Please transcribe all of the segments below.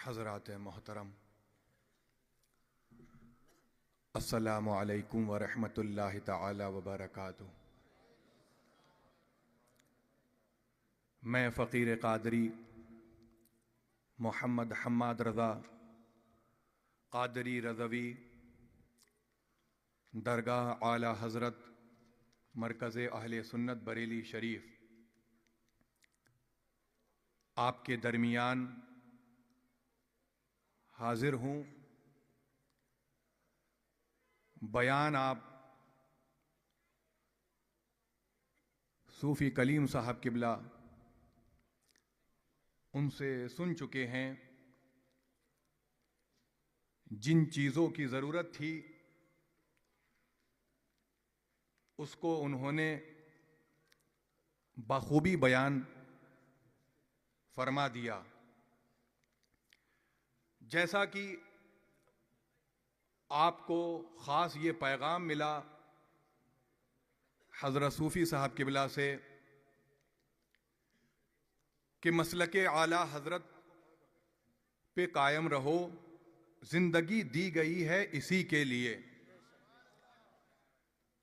हज़रात मोहतरम, अस्सलामु अलैकुम व रहमतुल्लाहि तआला व बरकातुहू। मैं फ़कीर क़ादरी मोहम्मद हम्माद रज़ा क़ादरी रज़वी दरगाह आला हज़रत मरकज़ अहले सुन्नत बरेली शरीफ आपके दरमियान हाजिर हूँ। बयान आप सूफ़ी कलीम साहब किबला उनसे सुन चुके हैं। जिन चीज़ों की ज़रूरत थी उसको उन्होंने बखूबी बयान फरमा दिया। जैसा कि आपको ख़ास ये पैगाम मिला हज़रत सूफ़ी साहब किबला से कि मसलके आला हज़रत पे कायम रहो, ज़िंदगी दी गई है इसी के लिए।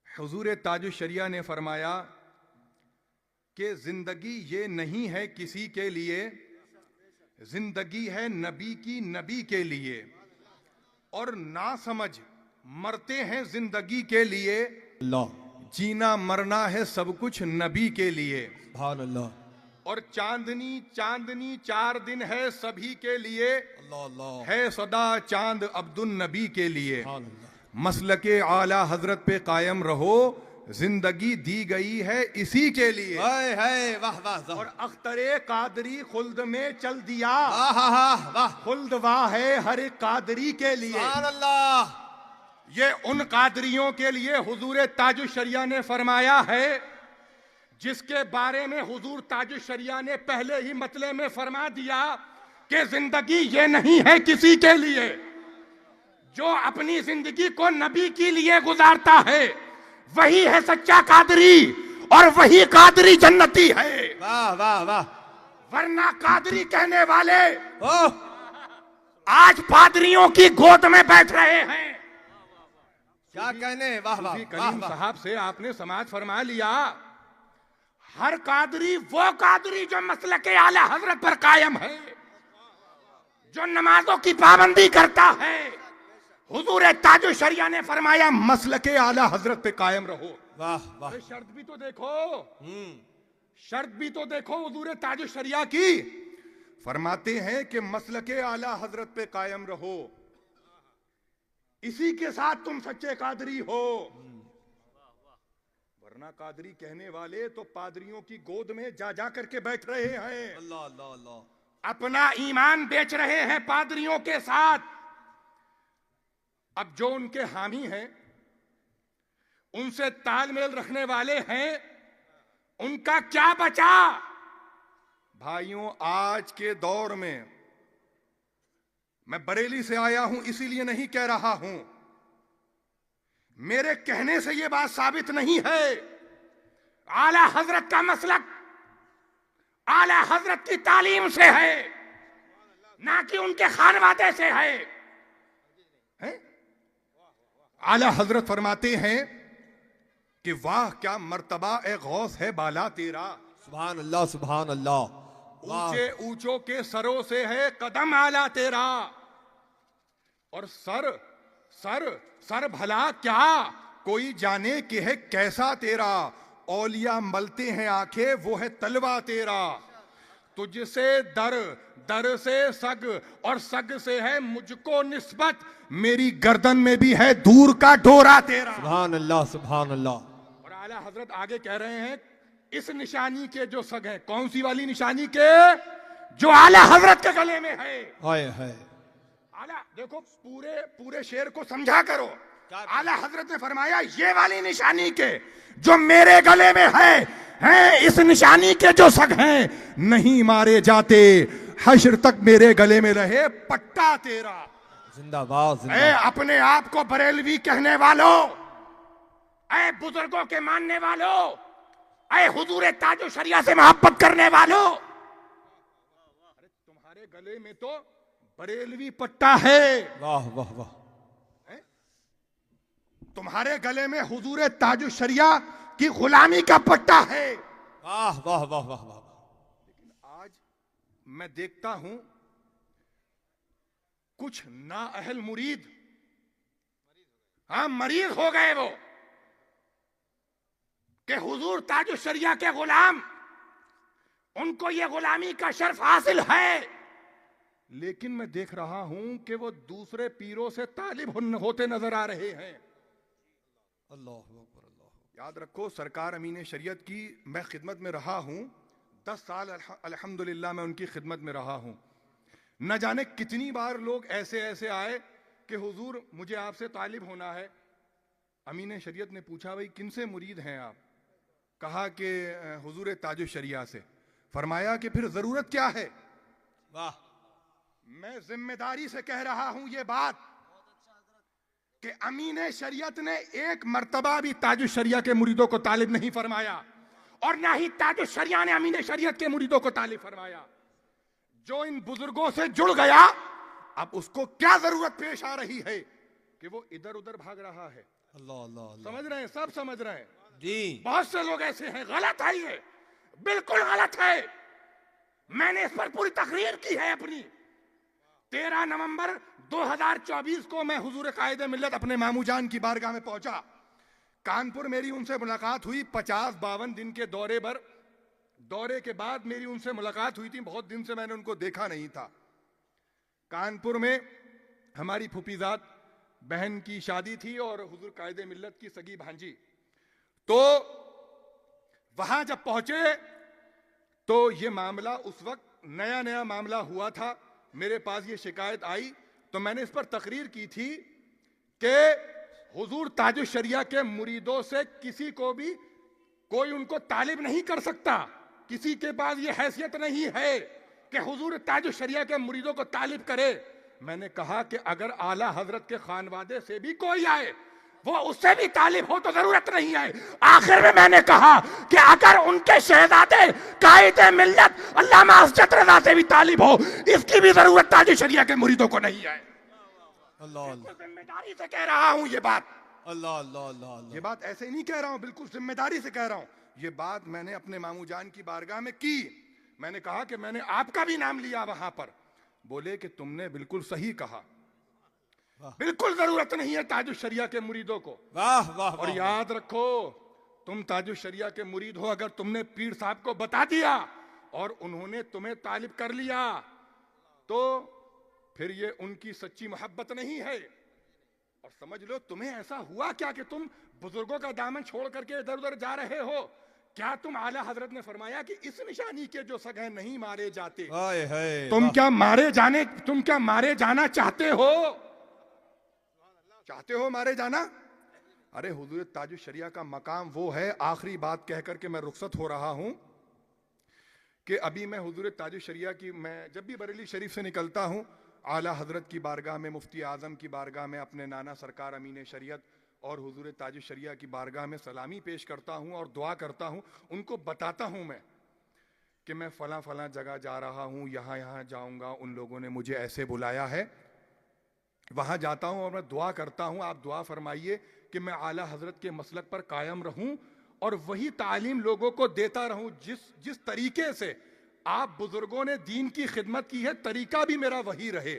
हुज़ूर ताजुश शरिया ने फरमाया कि ज़िंदगी ये नहीं है किसी के लिए, ज़िंदगी है नबी की नबी के लिए, और ना समझ मरते हैं ज़िंदगी के लिए, जीना मरना है सब कुछ नबी के लिए। सुभान अल्लाह। और चांदनी चांदनी 4 दिन है सभी के लिए, अल्लाह है सदा चांद अब्दुल नबी के लिए। सुभान अल्लाह। मसलके आला हजरत पे कायम रहो, जिंदगी दी गई है इसी के लिए। हाय हाय वाह वाह। और अख्तरे कादरी खुल्द में चल दिया, वाह। खुल्द वाह है हर एक कादरी के लिए। सुभान अल्लाह। ये उन कादरियों के लिए हुजूर ताजुश शरिया ने फरमाया है जिसके बारे में हुजूर ताजुश शरिया ने पहले ही मतले में फरमा दिया कि जिंदगी ये नहीं है किसी के लिए। जो अपनी जिंदगी को नबी के लिए गुजारता है वही है सच्चा कादरी, और वही कादरी जन्नती है। वाह वाह वाह। वरना कादरी कहने वाले ओह आज पादरियों की गोद में बैठ रहे हैं। क्या कहने। वाह वाह। कलीम साहब से आपने समाज फरमा लिया, हर कादरी वो कादरी जो मसलके आला हजरत पर कायम है, जो नमाजों की पाबंदी करता है। हुजूर ताजुश शरिया ने फरमाया मसलके आला हजरत पे कायम रहो। वाह वाह। शर्त भी तो देखो, शर्त भी तो देखो हुजूर ताजुश शरिया की। फरमाते हैं कि मसलके आला हजरत पे कायम रहो, इसी के साथ तुम सच्चे कादरी हो। वरना कादरी कहने वाले तो पादरियों की गोद में जा जा करके बैठ रहे हैं। अल्लाह अल्लाह अल्लाह। अपना ईमान बेच रहे हैं पादरियों के साथ। अब जो उनके हामी हैं, उनसे तालमेल रखने वाले हैं, उनका क्या बचा। भाइयों, आज के दौर में मैं बरेली से आया हूं इसीलिए नहीं कह रहा हूं, मेरे कहने से यह बात साबित नहीं है। आला हजरत का मसलक आला हजरत की तालीम से है, ना कि उनके खानवादे से है। आला हजरत फरमाते हैं कि वाह क्या मर्तबा ए गौस है बाला तेरा। सुभान अल्लाह सुभान अल्लाह। ऊंचे ऊंचों के सरों से है कदम आला तेरा। और सर सर सर भला क्या कोई जाने कि है कैसा तेरा। औलिया मलते हैं आंखें वो है तलवा तेरा। तुझसे दर दर से सग और सग से है मुझको निस्बत। मेरी गर्दन में भी है दूर का डोरा तेरा। सुभान अल्लाह सुभान अल्लाह। और आला हजरत आगे कह रहे हैं इस निशानी के जो सग है, कौन सी वाली निशानी के, जो आला हजरत के गले में है। हाय हाय। आला देखो पूरे शेर को समझा करो। आला हजरत ने फरमाया ये वाली निशानी के जो मेरे गले में है इस निशानी के जो सग हैं नहीं मारे जाते, हश्र तक मेरे गले में रहे पट्टा तेरा। जिंदाबाद। अपने आप को बरेलवी कहने वालों, ऐ बुजुर्गों के मानने वालों, ऐ हुजूर ताजुश शरिया से मोहब्बत करने वालों, अरे तुम्हारे गले में तो बरेलवी पट्टा है। वाह वाह वाह। तुम्हारे गले में हुजूर ताजुल शरिया की गुलामी का पट्टा है। वाह वाह वाह वाह वाह। लेकिन आज मैं देखता हूं कुछ नाअहल मुरीद, हाँ मरीज हो गए वो, कि हुजूर ताजुल शरिया के गुलाम, उनको ये गुलामी का शर्फ हासिल है। लेकिन मैं देख रहा हूं कि वो दूसरे पीरों से तालिब होते नजर आ रहे हैं। अल्लाह अकबर अल्लाह। याद रखो, सरकार अमीन शरीयत की मैं खिदमत में रहा हूं 10 साल, अल्हम्दुलिल्लाह मैं उनकी खिदमत में रहा हूं। न जाने कितनी बार लोग ऐसे ऐसे आए कि हुजूर मुझे आपसे तालिब होना है। अमीन शरीयत ने पूछा, भाई किन से मुरीद हैं आप? कहा कि हुजूर ताजुल शरिया से। फरमाया कि फिर जरूरत क्या है? वाह। मैं जिम्मेदारी से कह रहा हूं ये बात कि अमीन शरीयत ने एक मर्तबा भी ताजुल शरिया के मुरीदों को तालिब नहीं फरमाया, और ना ही ताजुल शरिया ने अमीन शरीयत के मुरीदों को तालिब फरमाया। जो इन बुजुर्गों से जुड़ गया, अब उसको क्या जरूरत पेश आ रही है कि वो इधर उधर भाग रहा है। अल्लाह अल्लाह अल्लाह। समझ रहे हैं? सब समझ रहे हैं जी। बहुत से लोग ऐसे हैं। गलत है, ये बिल्कुल गलत है। मैंने इस पर पूरी तकरीर की है अपनी। 13 नवंबर 2024 को मैं हुजूर कायदे मिल्लत अपने मामू जान की बारगाह में पहुंचा। कानपुर मेरी उनसे मुलाकात हुई। 50-52 दिन के दौरे के बाद मेरी उनसे मुलाकात हुई थी। बहुत दिन से मैंने उनको देखा नहीं था। कानपुर में हमारी फूफीजाद बहन की शादी थी और हुजूर कायदे मिल्लत की सगी भांजी। तो वहां जब पहुंचे तो ये मामला उस वक्त नया नया मामला हुआ था। मेरे पास ये शिकायत आई तो मैंने इस पर तकरीर की थी कि हुजूर ताजुल शरिया के मुरीदों से किसी को भी कोई उनको तालिब नहीं कर सकता। किसी के पास ये हैसियत नहीं है कि हुजूर ताजुल शरिया के मुरीदों को तालिब करे। मैंने कहा कि अगर आला हजरत के खानवादे से भी कोई आए, वो उससे भी तालिब हो तो जरूरत नहीं है। आखिर में मैंने कहा कि अगर उनके शहजादे कायदे मिल्लत अल्लामा असजद रज़ा से भी तालिब हो, इसकी भी जरूरत ताजुल शरिया के मुरीदों को नहीं है। अल्लाह अल्लाह। जिम्मेदारी से कह रहा हूं ये बात। अल्लाह अल्लाह अल्लाह। ये बात ऐसे नहीं कह रहा हूं, बिल्कुल जिम्मेदारी से कह रहा हूं। ये बात मैंने अपने मामू जान की बारगाह में की। मैंने कहा कि मैंने आपका भी नाम लिया वहां पर। बोले कि तुमने बिल्कुल सही कहा, बिल्कुल जरूरत नहीं है ताजुल शरिया के मुरीदों को। वाह वाह। और याद रखो, तुम ताजुल शरिया के मुरीद हो, अगर तुमने पीर साहब को बता दिया और उन्होंने तुम्हें तालिब कर लिया तो फिर ये उनकी सच्ची मोहब्बत नहीं है। और समझ लो, तुम्हें ऐसा हुआ क्या कि तुम बुजुर्गों का दामन छोड़ करके इधर उधर जा रहे हो? क्या तुम आला हजरत ने फरमाया कि इस निशानी के जो सगे नहीं मारे जाते? तुम क्या मारे जाना चाहते हो? मारे जाना? अरे हुजूर ताजुल शरिया का मकाम वो है। आखिरी बात कह करके मैं रुखसत हो रहा हूं कि अभी मैं हुजूर ताजुल शरिया की, मैं जब भी बरेली शरीफ से निकलता हूं, आला हजरत की बारगाह में, मुफ्ती आजम की बारगाह में, अपने नाना सरकार अमीन शरीयत और हुजूर ताजुल शरिया की बारगाह में सलामी पेश करता हूं और दुआ करता हूं। उनको बताता हूं मैं कि मैं फलां फलां जगह जा रहा हूं, यहाँ यहाँ जाऊंगा, उन लोगों ने मुझे ऐसे बुलाया है। वहां जाता हूं और मैं दुआ करता हूं, आप दुआ फरमाइए कि मैं आला हजरत के मसलक पर कायम रहूं और वही तालीम लोगों को देता रहूं जिस तरीके से आप बुजुर्गों ने दीन की खिदमत की है, तरीका भी मेरा वही रहे।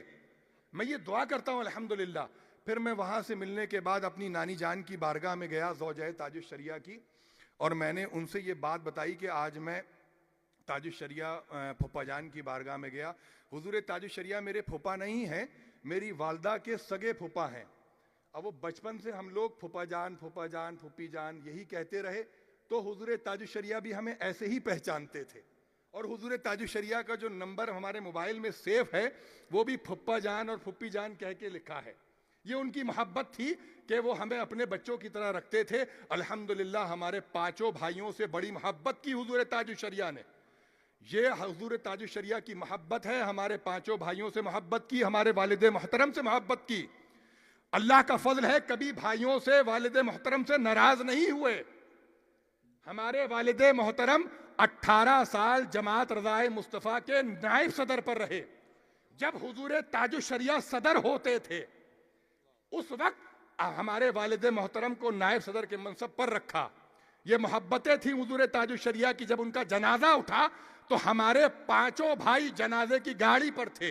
मैं ये दुआ करता हूं अल्हम्दुलिल्लाह। फिर मैं वहां से मिलने के बाद अपनी नानी जान की बारगाह में गया, ज़ौजाए ताजुल शरिया की, और मैंने उनसे ये बात बताई कि आज मैं ताजुल शरिया फूफा जान की बारगाह में गया। हुजूर ताजुल शरिया मेरे फूफा नहीं हैं, मेरी वालदा के सगे फूफा हैं। अब वो बचपन से हम लोग फूफा जान, फूफी जान यही कहते रहे, तो हुजूर ताजुल शरिया भी हमें ऐसे ही पहचानते थे। और हुजूर ताजुल शरिया का जो नंबर हमारे मोबाइल में सेव है, वो भी फूफा जान और फूफी जान कह के लिखा है। ये उनकी मोहब्बत थी कि वो हमें अपने बच्चों की तरह रखते थे। अल्हम्दुलिल्लाह हमारे पांचों भाइयों से बड़ी मोहब्बत की हुजूर ताजुल शरिया ने। ये हुजूर ताजुल शरिया की मोहब्बत है। हमारे पांचों भाइयों से मोहब्बत की, हमारे वालिद मोहतरम से मोहब्बत की। अल्लाह का फजल है, कभी भाइयों से, वालिद मोहतरम से नाराज नहीं हुए। हमारे वालिद मोहतरम 18 साल जमात रज़ाए मुस्तफ़ा के नायब सदर पर रहे। जब हुजूर ताजुश्शरिया सदर होते थे उस वक्त हमारे वालिद मोहतरम को नायब सदर के मनसब पर रखा। ये मोहब्बतें थी हुजूर ताजुश्शरिया की। जब उनका जनाजा उठा तो हमारे पांचों भाई जनाजे की गाड़ी पर थे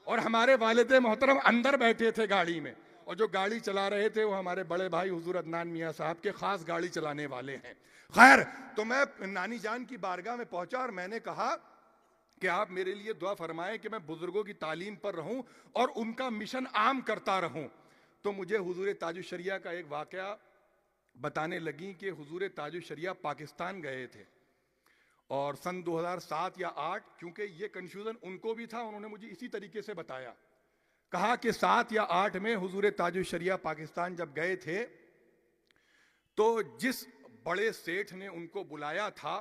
और हमारे वालिद मोहतरम अंदर बैठे थे गाड़ी में, और जो गाड़ी चला रहे थे वो हमारे बड़े भाई हुजूर अदनान मियाँ साहब के खास गाड़ी चलाने वाले हैं। खैर, तो मैं नानी जान की बारगाह में पहुंचा और मैंने कहा कि आप मेरे लिए दुआ फरमाएं कि मैं बुजुर्गों की तालीम पर रहूं और उनका मिशन आम करता रहूं। तो मुझे हुजूर ताजुश्शरिया का एक वाकया बताने लगी कि हुजूर ताजुश्शरिया पाकिस्तान गए थे और सन 2007 या 8, क्योंकि ये कंफ्यूजन उनको भी था, उन्होंने मुझे इसी तरीके से बताया। कहा कि 7 या 8 में हुजूर ताजुश्शरिया पाकिस्तान जब गए थे तो जिस बड़े सेठ ने उनको बुलाया था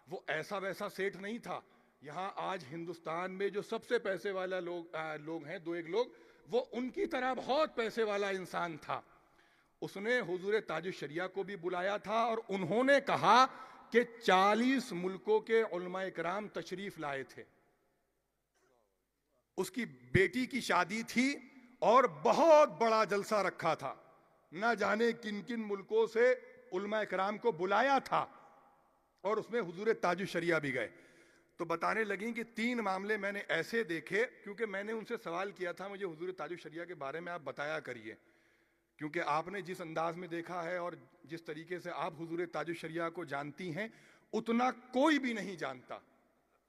वो ऐसा वैसा सेठ नहीं था। यहाँ आज हिंदुस्तान में जो सबसे पैसे वाला लोग हैं, 2-1 लोग, वो उनकी तरह बहुत पैसे वाला इंसान था। उसने हुजूर ताजुश्शरिया को भी बुलाया था और उन्होंने कहा कि 40 मुल्कों के उलमा इकराम तशरीफ लाए थे। उसकी बेटी की शादी थी और बहुत बड़ा जलसा रखा था। ना जाने किन किन मुल्कों से उलमा इकराम को बुलाया था और उसमें हुजूर ताजुश्शरिया भी गए। तो बताने लगी कि 3 मामले मैंने ऐसे देखे, क्योंकि मैंने उनसे सवाल किया था मुझे हुजूर ताजुश्शरिया के बारे में आप बताया करिए, क्योंकि आपने जिस अंदाज में देखा है और जिस तरीके से आप हुजूर ताजुश्शरिया को जानती हैं उतना कोई भी नहीं जानता,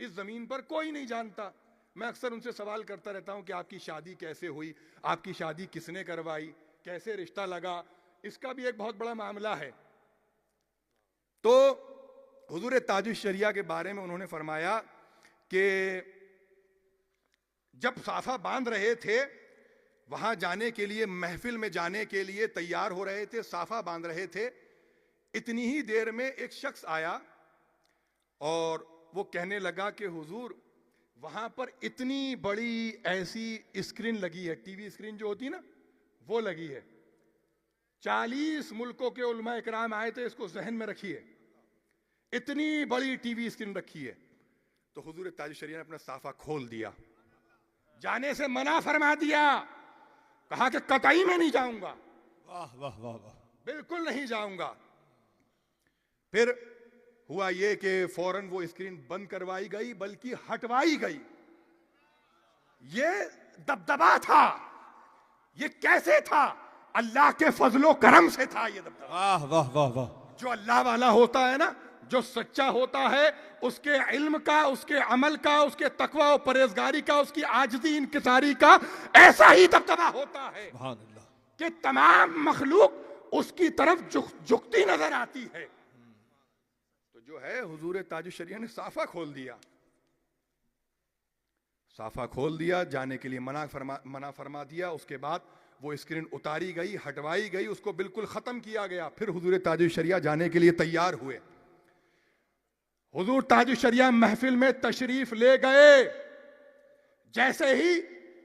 इस जमीन पर कोई नहीं जानता। मैं अक्सर उनसे सवाल करता रहता हूं कि आपकी शादी कैसे हुई, आपकी शादी किसने करवाई, कैसे रिश्ता लगा, इसका भी एक बहुत बड़ा मामला है। तो हुजूर ताजुश्शरिया के बारे में उन्होंने फरमाया कि जब साफा बांध रहे थे, वहां जाने के लिए, महफिल में जाने के लिए तैयार हो रहे थे, साफा बांध रहे थे, इतनी ही देर में एक शख्स आया और वो कहने लगा कि हुजूर वहां पर इतनी बड़ी ऐसी स्क्रीन लगी है, टीवी स्क्रीन जो होती है ना, वो लगी है, 40 मुल्कों के उलमा इकराम आए थे, इसको जहन में रखिए, इतनी बड़ी टीवी स्क्रीन रखी है। तो हुजूर ताजुश्शरिया ने अपना साफा खोल दिया, जाने से मना फरमा दिया, कहा कि कतई मैं नहीं जाऊंगा, वाह वाह वाह वाह, बिल्कुल नहीं जाऊंगा। फिर हुआ ये कि फौरन वो स्क्रीन बंद करवाई गई, बल्कि हटवाई गई। ये दबदबा था, ये कैसे था? अल्लाह के फजलो करम से था ये दबदबा। वाह वाह वाह वाह। जो अल्लाह वाला होता है ना, जो सच्चा होता है, उसके इल्म का, उसके अमल का, उसके तकवा और परहेजगारी का, उसकी आजिज़ी इंकिसारी का ऐसा ही दबदबा होता है कि तमाम मखलूक उसकी तरफ झुकती नजर आती है। तो जो है हुजूर ताजुश्शरिया ने साफा खोल दिया, साफा खोल दिया, जाने के लिए मना फरमा दिया। उसके बाद वो स्क्रीन उतारी गई, हटवाई गई, उसको बिल्कुल खत्म किया गया। फिर हुजूर ताजुश्शरिया जाने के लिए तैयार हुए। हुजूर ताजुश्शरिया महफिल में तशरीफ ले गए। जैसे ही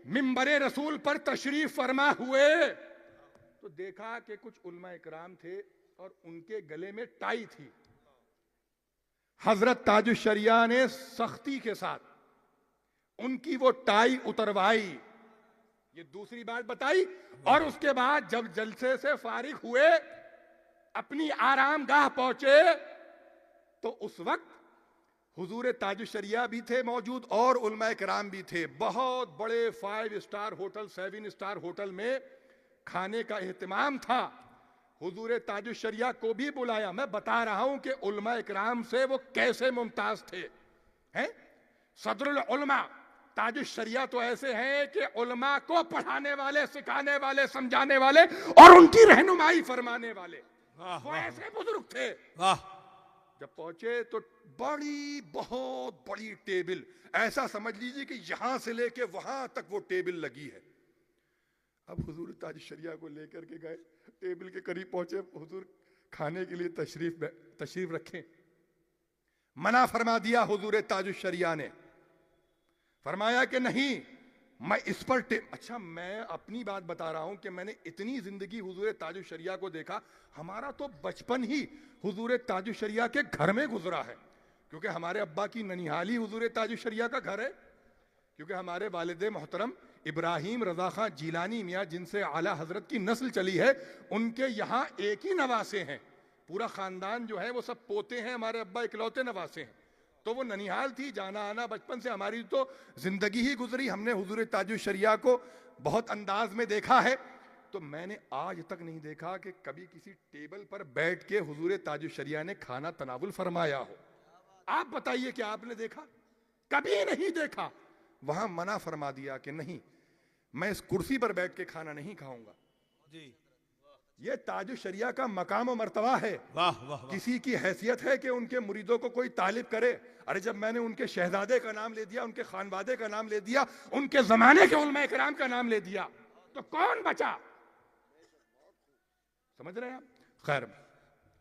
मिंबरे रसूल पर तशरीफ फरमा हुए तो देखा कि कुछ उलमा इकराम थे और उनके गले में टाई थी। हजरत ताजुश्शरिया ने सख्ती के साथ उनकी वो टाई उतरवाई, ये दूसरी बात बताई। और उसके बाद जब जलसे से फारिग हुए, अपनी आरामगाह पहुंचे, तो उस वक्त हुजूर ताजुश्शरिया भी थे मौजूद और उलमा इकराम भी थे। बहुत बड़े 5 स्टार होटल, 7 स्टार होटल में खाने का एहतमाम था। हुजूर ताजुश्शरिया को भी बुलाया। मैं बता रहा हूं कि उलमा इकराम से वो कैसे मुमताज थे, हैं? सदरुल उलमा ताजुश्शरिया तो ऐसे हैं कि उलमा को पढ़ाने वाले, सिखाने वाले, समझाने वाले और उनकी रहनुमाई फरमाने वाले, वो ऐसे बुजुर्ग थे। जब पहुंचे तो बड़ी, बहुत बड़ी टेबल, ऐसा समझ लीजिए कि यहां से लेके वहां तक वो टेबल लगी है। अब हुजूर ताजुश्शरिया को लेकर के गए, टेबल के करीब पहुंचे, हुजूर खाने के लिए तशरीफ रखें, मना फरमा दिया हुजूर ताजुश्शरिया ने। फरमाया कि नहीं, मैं इस पर अच्छा, मैं अपनी बात बता रहा हूं कि मैंने इतनी जिंदगी हुजूर ताजुश्शरिया को देखा। हमारा तो बचपन ही हुजूर ताजुश्शरिया के घर में गुजरा है, क्योंकि हमारे अब्बा की ननिहाली हुजूर ताजुश्शरिया का घर है। क्योंकि हमारे वालिद मोहतरम इब्राहिम रजा खां जीलानी मियाँ जिनसे आला हजरत की नस्ल चली है, उनके यहाँ एक ही नवासे हैं। पूरा खानदान जो है वो सब पोते हैं, हमारे अब्बा इकलौते नवासे हैं। तो वो ननिहाल थी, जाना आना बचपन से हमारी तो जिंदगी ही गुजरी। हमने हुजूर ताजुश शरिया को बहुत अंदाज में देखा है। तो मैंने आज तक नहीं देखा कि कभी किसी टेबल पर बैठ के हुजूर ताजुश शरिया ने खाना तनावुल फरमाया हो। आप बताइए कि आपने देखा? कभी नहीं देखा। वहां मना फरमा दिया कि नहीं, मैं इस कुर्सी पर बैठ के खाना नहीं खाऊंगा जी। ये ताजुश शरिया का मकाम और मर्तबा है। वाह वाह वाह। किसी की हैसियत है कि उनके मुरीदों को कोई तालिब करे? अरे जब मैंने उनके शहजादे का नाम ले दिया, उनके खानवादे का नाम ले दिया, उनके जमाने के उलमा इकराम का नाम ले दिया, तो कौन बचा? समझ रहे हैं आप? खैर,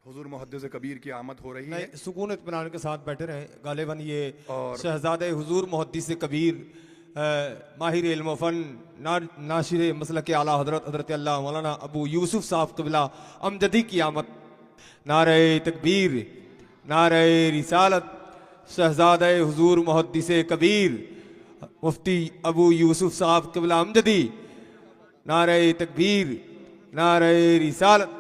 हुजूर मुहद्दिस कबीर की आमद हो रही है। सुकून इत्मीनान के साथ बैठे रहे। गालिबन ये और शहजादे हुजूर मुहद्दिस कबीर, माहिर इल्म व फन, नाशिर मसलक आला हजरत हजरत अल्लाह मौलाना अबू यूसुफ साहब क़िबला अमजदी की आमद। नारे तकबीर, नारे रिसालत। शहजादे हुजूर मुहद्दिस कबीर मुफ्ती अबू यूसुफ साहब क़िबला अमजदी, नारे तकबीर, नारे रिसालत।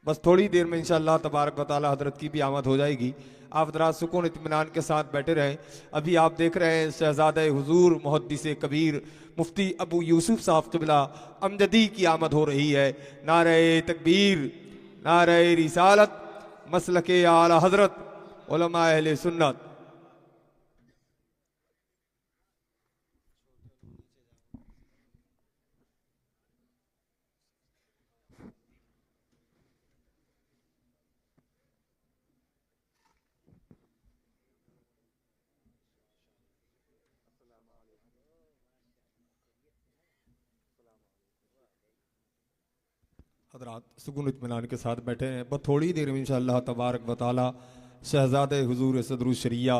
बस थोड़ी देर में इंशाअल्लाह तबारक व तआला हजरत की भी आमद हो जाएगी। आप जरा सुकून इत्मीनान के साथ बैठे रहें। अभी आप देख रहे हैं शहजादे हुजूर मुहद्दिस कबीर मुफ्ती अबू यूसुफ साहब क़िबला अमजदी की आमद हो रही है। नारे तकबीर, नारे रिसालत, मसलके आला हजरत, उलमा अहले सुन्नत। हजरात सुकून इत्मीनान के साथ बैठे हैं। बस थोड़ी देर में इंशाअल्लाह तबारक व तआला शहजादे हुजूर सदरुल शरिया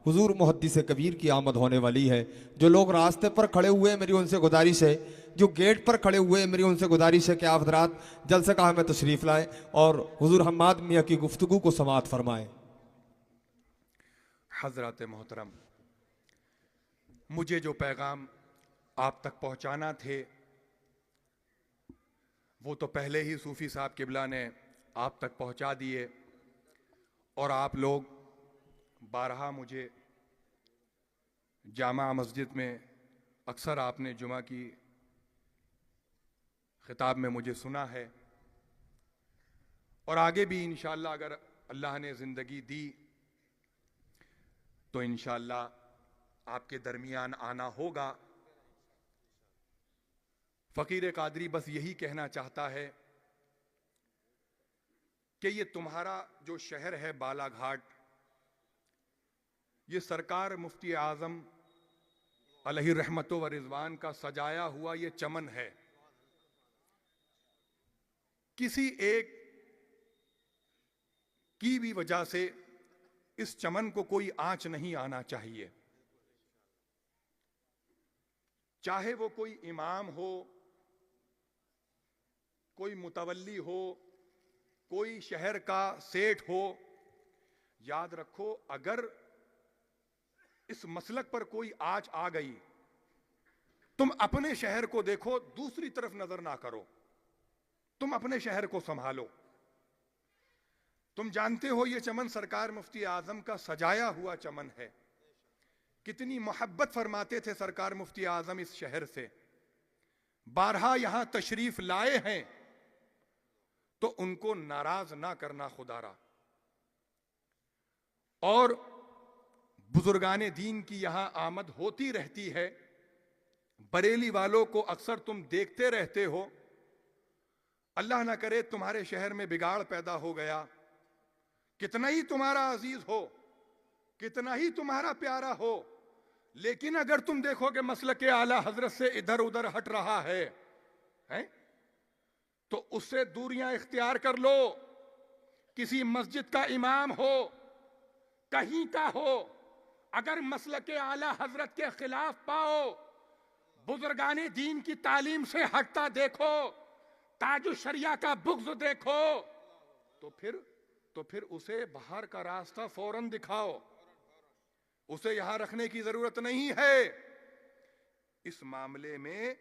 हुजूर मुहद्दिस कबीर की आमद होने वाली है। जो लोग रास्ते पर खड़े हुए हैं, मेरी उनसे गुजारिश है, जो गेट पर खड़े हुए हैं, मेरी उनसे गुजारिश है कि आप हजरात जलसे का हमें तशरीफ़ लाएँ और हुजूर हम्माद मियाँ की गुफ्तगू को समाअत फरमाएँ। हजरत मोहतरम, मुझे जो पैगाम आप तक पहुंचाना थे वो तो पहले ही सूफी साहब किबला ने आप तक पहुंचा दिए। और आप लोग बारहा मुझे जामा मस्जिद में अक्सर आपने जुमा की खिताब में मुझे सुना है, और आगे भी इंशाअल्लाह अगर अल्लाह ने ज़िंदगी दी तो इंशाअल्लाह आपके दरमियान आना होगा। फ़कीर कादरी बस यही कहना चाहता है कि ये तुम्हारा जो शहर है बालाघाट, ये सरकार मुफ्ती आज़म अलैहि रहमतो व रिज़वान का सजाया हुआ ये चमन है। किसी एक की भी वजह से इस चमन को कोई आंच नहीं आना चाहिए। चाहे वो कोई इमाम हो, कोई मुतवल्ली हो, कोई शहर का सेठ हो, याद रखो अगर इस मसलक पर कोई आंच आ गई, तुम अपने शहर को देखो, दूसरी तरफ नजर ना करो, तुम अपने शहर को संभालो। तुम जानते हो ये चमन सरकार मुफ्ती आजम का सजाया हुआ चमन है। कितनी मोहब्बत फरमाते थे सरकार मुफ्ती आजम इस शहर से। बारहा यहां तशरीफ लाए हैं तो उनको नाराज ना करना खुदारा। और बुजुर्गाने दीन की यहां आमद होती रहती है। बरेली वालों को अक्सर तुम देखते रहते हो। अल्लाह ना करे तुम्हारे शहर में बिगाड़ पैदा हो गया, कितना ही तुम्हारा अजीज हो, कितना ही तुम्हारा प्यारा हो, लेकिन अगर तुम देखो कि मसलक आला हजरत से इधर उधर हट रहा है, तो उससे दूरियां इख्तियार कर लो। किसी मस्जिद का इमाम हो, कहीं का हो, अगर मसलक आला हजरत के खिलाफ पाओ, बुजुर्गाने दीन की तालीम से हटता देखो, ताजुश शरिया का बुग़्ज़ देखो, तो फिर तो फिर उसे बाहर का रास्ता फौरन दिखाओ, उसे यहां रखने की जरूरत नहीं है। इस मामले में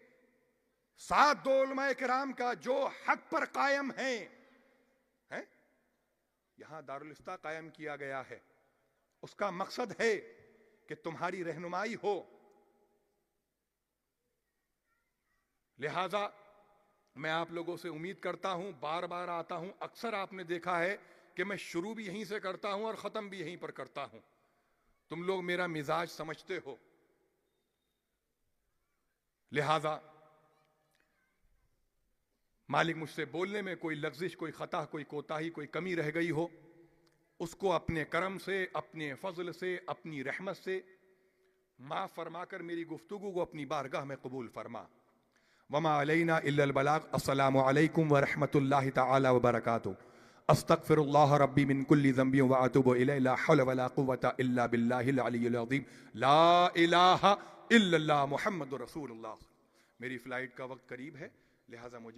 7 दो उलमाए किराम का जो हक पर कायम है, यहां दारुल इफ्ता कायम किया गया है, उसका मकसद है कि तुम्हारी रहनुमाई हो। लिहाजा मैं आप लोगों से उम्मीद करता हूं, बार बार आता हूं, अक्सर आपने देखा है कि मैं शुरू भी यहीं से करता हूं और खत्म भी यहीं पर करता हूं। तुम लोग मेरा मिजाज समझते हो, लिहाजा मालिक मुझसे बोलने में कोई लफ्जिश, कोई खता, कोई कोताही, कोई कमी रह गई हो, उसको अपने करम से, अपने फजल से, अपनी रहमत से माफ फरमाकर मेरी गुफ्तगू को अपनी बारगाह में कबूल फरमा। वमा अलैना इल्लल बलाग। अस्सलामु अलैकुम व रहमतुल्लाहि तआला व बरकातुहू। अस्तगफिरुल्लाह रब्बी मिन कुल्ली ज़ंबि व अतूबु इलैहि। ला हौला वला कुव्वता इल्ला बिल्लाहिल अलिय्यिल अज़ीम। ला इलाहा इल्लल्लाह मुहम्मदुर रसूलुल्लाह। मेरी फ्लाइट का वक्त करीब है, लिहाजा मुझे